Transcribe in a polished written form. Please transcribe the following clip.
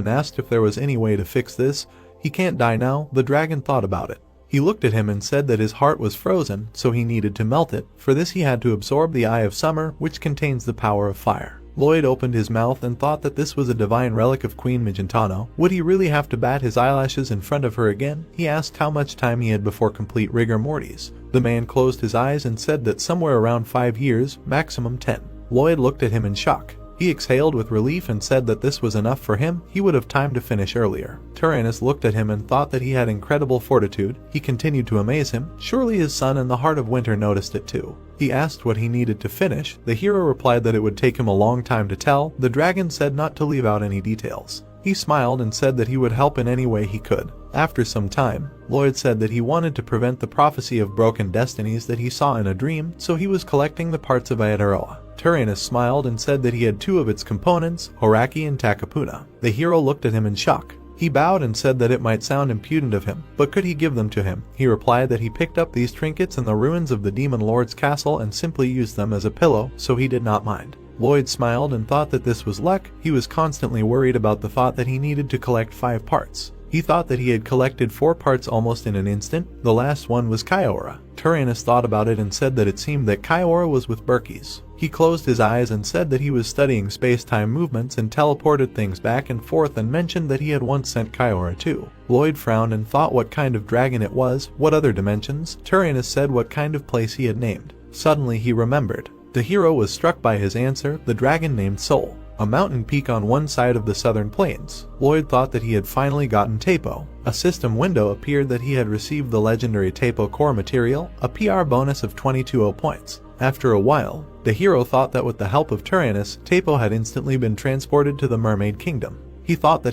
and asked if there was any way to fix this. He can't die now. The dragon thought about it. He looked at him and said that his heart was frozen, so he needed to melt it. For this he had to absorb the Eye of Summer, which contains the power of fire. Lloyd opened his mouth and thought that this was a divine relic of Queen Magentano. Would he really have to bat his eyelashes in front of her again? He asked how much time he had before complete rigor mortis. The man closed his eyes and said that somewhere around 5 years, maximum 10. Lloyd looked at him in shock. He exhaled with relief and said that this was enough for him. He would have time to finish earlier. Tyrannus looked at him and thought that he had incredible fortitude. He continued to amaze him. Surely his son in the heart of winter noticed it too. He asked what he needed to finish. The hero replied that it would take him a long time to tell. The dragon said not to leave out any details. He smiled and said that he would help in any way he could. After some time, Lloyd said that he wanted to prevent the prophecy of broken destinies that he saw in a dream, so he was collecting the parts of Aotearoa. Tyrannus smiled and said that he had 2 of its components, Horaki and Takapuna. The hero looked at him in shock. He bowed and said that it might sound impudent of him, but could he give them to him? He replied that he picked up these trinkets in the ruins of the Demon Lord's castle and simply used them as a pillow, so he did not mind. Lloyd smiled and thought that this was luck. He was constantly worried about the thought that he needed to collect 5 parts. He thought that he had collected 4 parts almost in an instant. The last one was Kaiora. Tyrannus thought about it and said that it seemed that Kaiora was with Berkes. He closed his eyes and said that he was studying space-time movements and teleported things back and forth and mentioned that he had once sent Kaiora too. Lloyd frowned and thought what kind of dragon it was, what other dimensions. Tyrannus said what kind of place he had named. Suddenly he remembered. The hero was struck by his answer, the dragon named Sol, a mountain peak on one side of the southern plains. Lloyd thought that he had finally gotten Tapo. A system window appeared that he had received the legendary Tapo core material, a PR bonus of 22 points. After a while, the hero thought that with the help of Tyrannus, Tapo had instantly been transported to the Mermaid Kingdom. He thought that